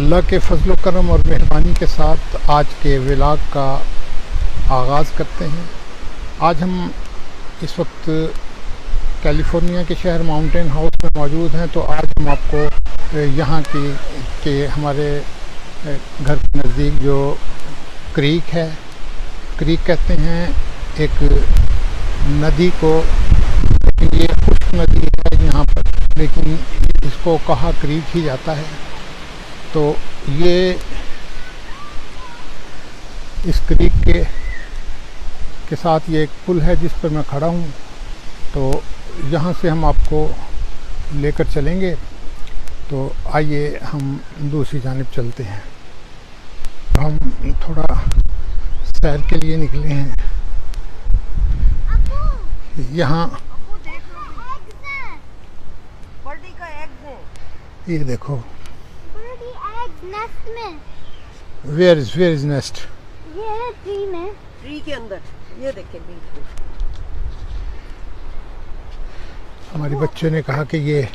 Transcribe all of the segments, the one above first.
अल्लाह के फजल करम और मेहरबानी के साथ आज के व्लॉग का आगाज़ करते हैं। आज हम इस वक्त कैलिफोर्निया के शहर माउंटेन हाउस में मौजूद हैं। तो आज हम आपको यहाँ के हमारे घर के नज़दीक जो क्रीक है, क्रीक कहते हैं एक नदी को, लेकिन ये खुश्क नदी है यहाँ पर, लेकिन इसको कहा क्रीक ही जाता है। तो ये इस क्रीक के साथ ये एक पुल है जिस पर मैं खड़ा हूँ। तो यहाँ से हम आपको लेकर चलेंगे। तो आइए हम दूसरी जानिब चलते हैं। हम थोड़ा सैर के लिए निकले हैं। यहाँ ये देखो, नेस्ट में। Where is nest? ये है ट्री में, ट्री के अंदर। ये देखिए हमारे बच्चे ने कहा कि ये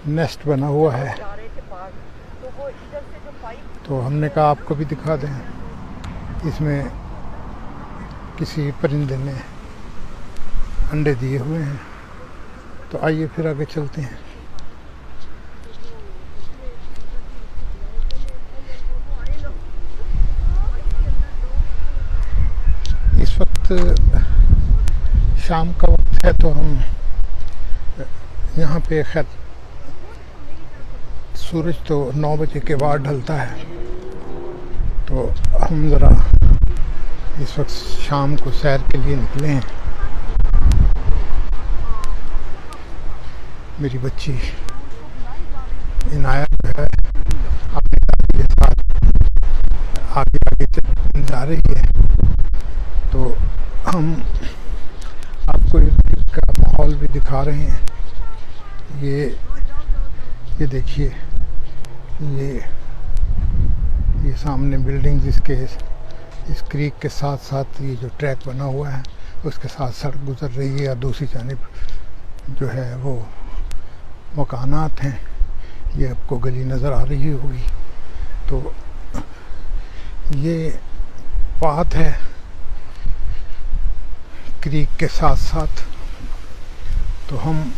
नेस्ट बना हुआ है, तो हमने कहा आपको भी दिखा दें। इसमें किसी परिंदे ने अंडे दिए हुए हैं। तो आइए फिर आगे चलते हैं। इस वक्त शाम का वक्त है, तो हम यहाँ पे खैर सूरज तो 9 बजे के बाद ढलता है। तो हम ज़रा इस वक्त शाम को सैर के लिए निकले हैं। मेरी बच्ची इनाया जो है अपने दादी के साथ आगे जा रही है। तो हम आपको इसका माहौल भी दिखा रहे हैं। ये देखिए, ये सामने बिल्डिंग्स, इसके इस क्रीक के साथ साथ ये जो ट्रैक बना हुआ है उसके साथ सड़क गुजर रही है, और दूसरी जानिब जो है वो मकानात हैं। ये आपको गली नज़र आ रही होगी। तो ये बात है क्रीक के साथ साथ। तो हम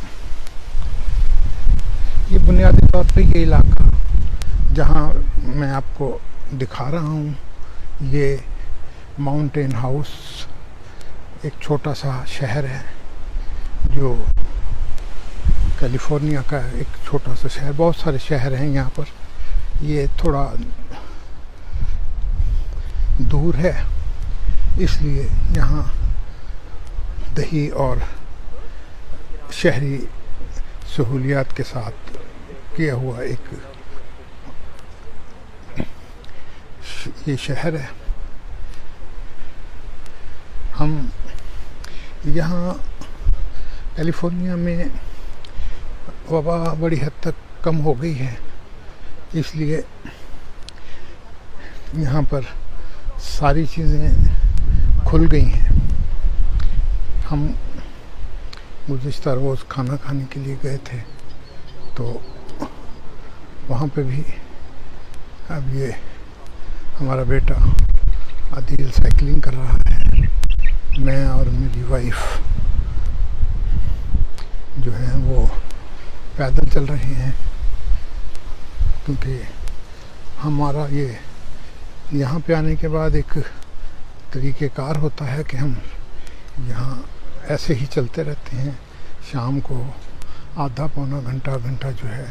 ये बुनियादी तौर पे ये इलाका जहाँ मैं आपको दिखा रहा हूँ, ये माउंटेन हाउस एक छोटा सा शहर है जो कैलिफोर्निया का एक छोटा सा शहर। बहुत सारे शहर हैं यहाँ पर। ये थोड़ा दूर है, इसलिए यहाँ दही और शहरी सहूलियात के साथ किया हुआ एक ये शहर है। हम यहाँ कैलिफोर्निया में वबा बड़ी हद तक कम हो गई है, इसलिए यहाँ पर सारी चीज़ें खुल गई हैं। हम गुज़िश्ता रोज़ खाना खाने के लिए गए थे, तो वहाँ पे भी अब ये हमारा बेटा आदिल साइकिलिंग कर रहा है। मैं और मेरी वाइफ जो है वो पैदल चल रहे हैं, क्योंकि हमारा ये यहाँ पे आने के बाद एक तरीक़ेकार होता है कि हम यहाँ ऐसे ही चलते रहते हैं। शाम को आधा पौना घंटा जो है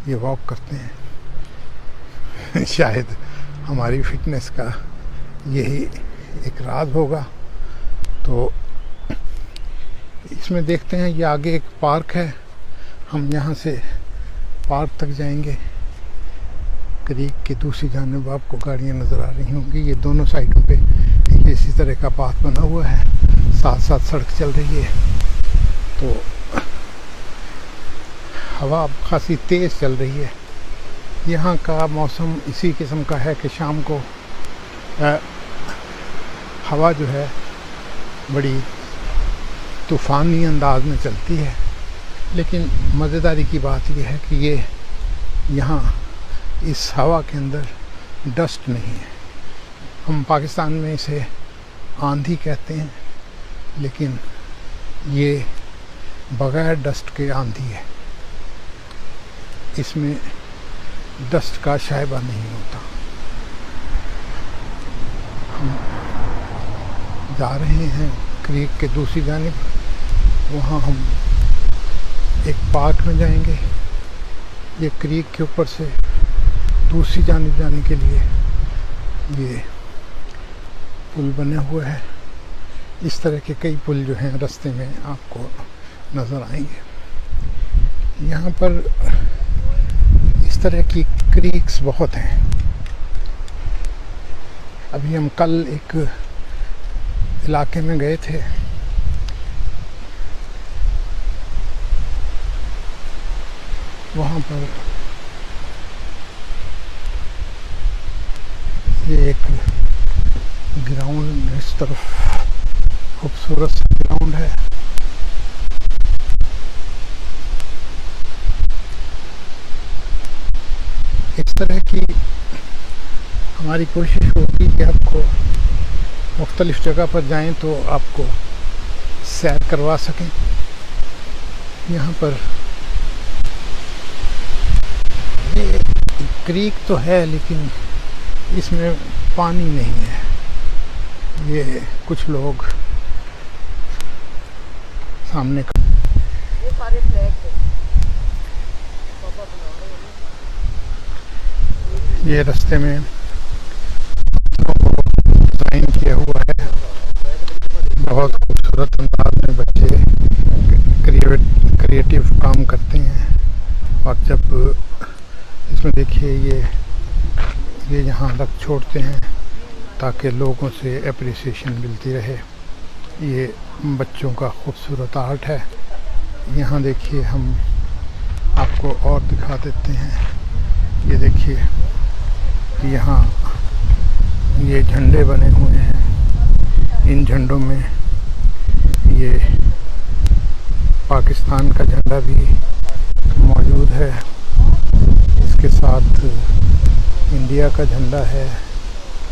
ये वॉक करते हैं। शायद हमारी फिटनेस का यही एक राज होगा। तो इसमें देखते हैं, ये आगे एक पार्क है। हम यहाँ से पार्क तक जाएंगे। क्रीक की दूसरी जानिब आपको गाड़ियाँ नज़र आ रही होंगी। ये दोनों साइडों पे इसी तरह का पाथ बना हुआ है, साथ साथ सड़क चल रही है। तो हवा खासी तेज़ चल रही है। यहाँ का मौसम इसी किस्म का है कि शाम को हवा जो है बड़ी तूफ़ानी अंदाज में चलती है। लेकिन मज़ेदारी की बात यह है कि ये यहाँ इस हवा के अंदर डस्ट नहीं है। हम पाकिस्तान में इसे आंधी कहते हैं, लेकिन ये बगैर डस्ट के आंधी है। इसमें डस्ट का शायबा नहीं होता। हम जा रहे हैं क्रीक के दूसरी जानिब। वहाँ हम एक पार्क में जाएंगे। ये क्रीक के ऊपर से दूसरी जानिब जाने के लिए ये पुल बने हुए हैं। इस तरह के कई पुल जो हैं रास्ते में आपको नज़र आएंगे। यहाँ पर इस तरह की क्रीक्स बहुत हैं। अभी हम कल एक इलाके में गए थे, वहाँ पर ये एक ग्राउंड, इस तरफ खूबसूरत सा ग्राउंड है। इस तरह की हमारी कोशिश होती कि आपको मुख्तलिफ़ जगह पर जाएं तो आपको सैर करवा सकें। यहाँ पर ये क्रीक तो है, लेकिन इसमें पानी नहीं है। ये कुछ लोग सामने ये सारे फ्लैग हैं। ये रास्ते में डिज़ाइन किया हुआ है। बहुत खूबसूरत अंदाज में बच्चे क्रिएटिव काम करते हैं। और जब इसमें देखिए ये यहाँ रख छोड़ते हैं ताकि लोगों से एप्रिसिएशन मिलती रहे। ये बच्चों का खूबसूरत आर्ट है। यहाँ देखिए, हम आपको और दिखा देते हैं। ये देखिए, यहाँ ये झंडे बने हुए हैं। इन झंडों में ये पाकिस्तान का झंडा भी मौजूद है। इसके साथ इंडिया का झंडा है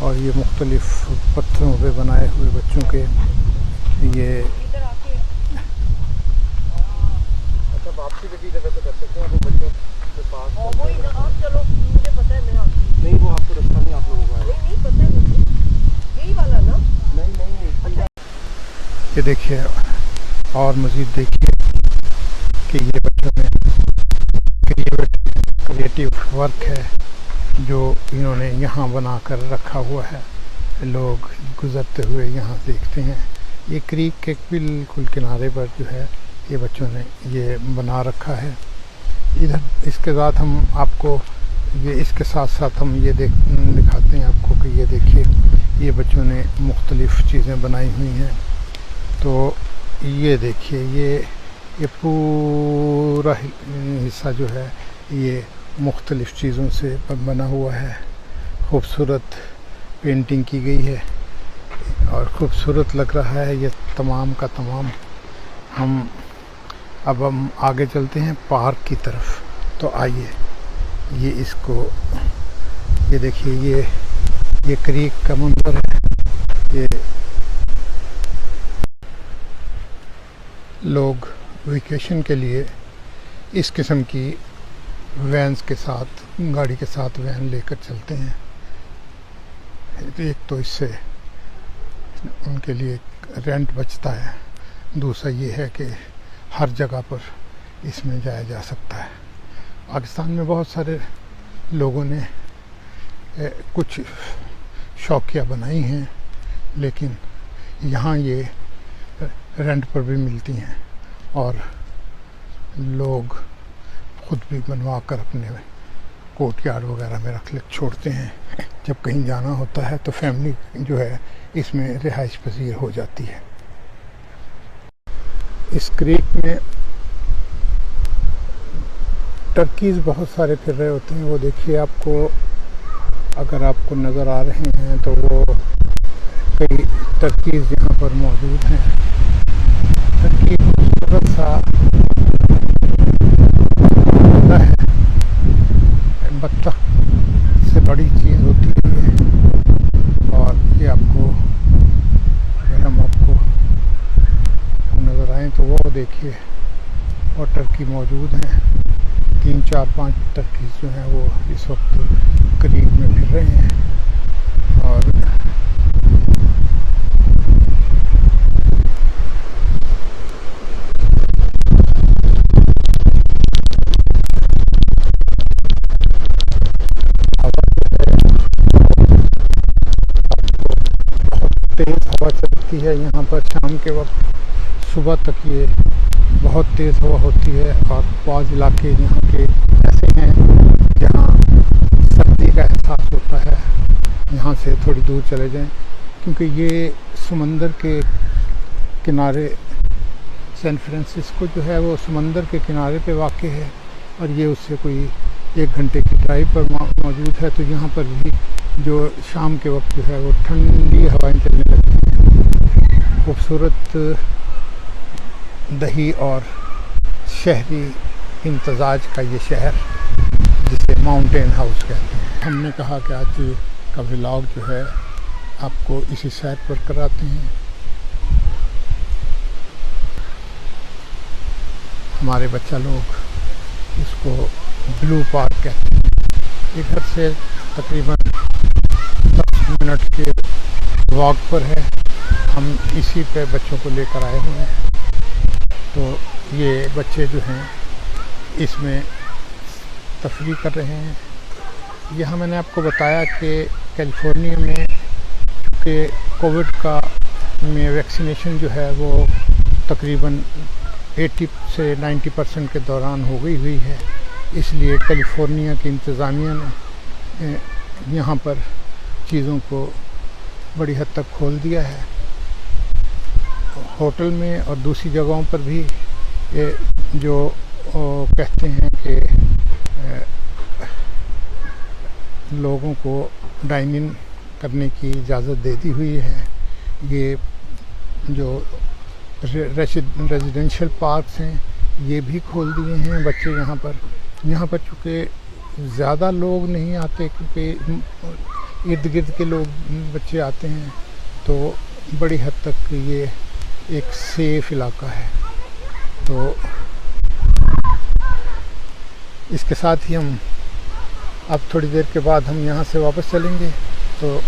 और ये मुख्तलिफ़ पत्थरों पे बनाए हुए बच्चों के ये वापसी पे भी इधर से कर सकते हैं। वो बच्चों के पास वही ना, आप चलो, मुझे पता है, मैं आती नहीं, वो आपको रास्ता नहीं आप लोगों का है। नहीं पता है मुझे, यही वाला ना। नहीं ये देखिए, और मज़ीद देखिए कि ये बच्चों में क्रिएटिव वर्क है जो इन्होंने यहाँ बना कर रखा हुआ है। लोग गुज़रते हुए यहाँ देखते हैं। ये क्रीक के बिल्कुल किनारे पर जो है ये बच्चों ने ये बना रखा है। इधर इसके साथ हम आपको इसके साथ साथ हम ये दिखाते हैं आपको कि ये देखिए, ये बच्चों ने मुख्तलिफ़ चीज़ें बनाई हुई हैं। तो ये देखिए, ये पूरा हिस्सा जो है ये मुख्तलिफ़ चीज़ों से बना हुआ है। खूबसूरत पेंटिंग की गई है और ख़ूबसूरत लग रहा है ये तमाम का तमाम। अब हम आगे चलते हैं पार्क की तरफ। तो आइए, ये इसको ये देखिए, ये क्रीक का मंजर है। ये लोग वेकेशन के लिए इस किस्म की वैन्स के साथ, गाड़ी के साथ वैन लेकर चलते हैं। एक तो इससे उनके लिए रेंट बचता है, दूसरा ये है कि हर जगह पर इसमें जाया जा सकता है। पाकिस्तान में बहुत सारे लोगों ने कुछ शौकिया बनाई हैं, लेकिन यहाँ ये रेंट पर भी मिलती हैं और लोग ख़ुद भी बनवा कर अपने कोर्ट यार्ड वगैरह में छोड़ते हैं। जब कहीं जाना होता है तो फैमिली जो है इसमें रिहाइश पजीर हो जाती है। इस क्रीक में टर्कीज़ बहुत सारे फिर रहे होते हैं। वो देखिए, आपको अगर आपको नज़र आ रहे हैं तो वो कई टर्कीज़ यहाँ पर मौजूद हैं। टर्की खूबसूरत सा है, बत्तख और टर्की मौजूद हैं। 3, 4, 5 टर्की जो हैं वो इस वक्त करीब में फिर रहे हैं। और तेज़ हवा चलती है यहाँ पर शाम के वक्त। सुबह तक ये बहुत तेज़ हवा होती है और बाज़ इलाके यहाँ के ऐसे हैं जहाँ सर्दी का एहसास होता है। यहाँ से थोड़ी दूर चले जाएं, क्योंकि ये समंदर के किनारे, सैन फ्रांसिस्को जो है वो समंदर के किनारे पे वाक़ है और ये उससे कोई 1 घंटे की ड्राइव पर मौजूद है। तो यहाँ पर भी जो शाम के वक्त जो है वो ठंडी हवाएं चलने लगती हैं। खूबसूरत दही और शहरी इम्तजाज का ये शहर जिसे माउंटेन हाउस कहते हैं। हमने कहा कि आज का व्लॉग जो है आपको इसी सैर पर कराते हैं। हमारे बच्चा लोग इसको ब्लू पार्क कहते हैं। इधर से तकरीबन 10 मिनट के वॉक पर है। हम इसी पे बच्चों को लेकर आए हुए हैं। तो ये बच्चे जो हैं इसमें तफरीह कर रहे हैं। यहाँ मैंने आपको बताया कि कैलिफोर्निया में कि कोविड का में वैक्सीनेशन जो है वो तकरीबन 80 से 90% के दौरान हो गई हुई है। इसलिए कैलिफोर्निया की इंतज़ामिया ने यहाँ पर चीज़ों को बड़ी हद तक खोल दिया है। होटल में और दूसरी जगहों पर भी ये जो कहते हैं कि लोगों को डाइन इन करने की इजाज़त दे दी हुई है। ये जो रेजिडेंशियल पार्क्स हैं ये भी खोल दिए हैं। बच्चे यहाँ पर चूँकि ज़्यादा लोग नहीं आते, क्योंकि इर्द गिर्द के लोग बच्चे आते हैं, तो बड़ी हद तक ये एक सेफ़ इलाका है। तो इसके साथ ही हम अब थोड़ी देर के बाद हम यहाँ से वापस चलेंगे। तो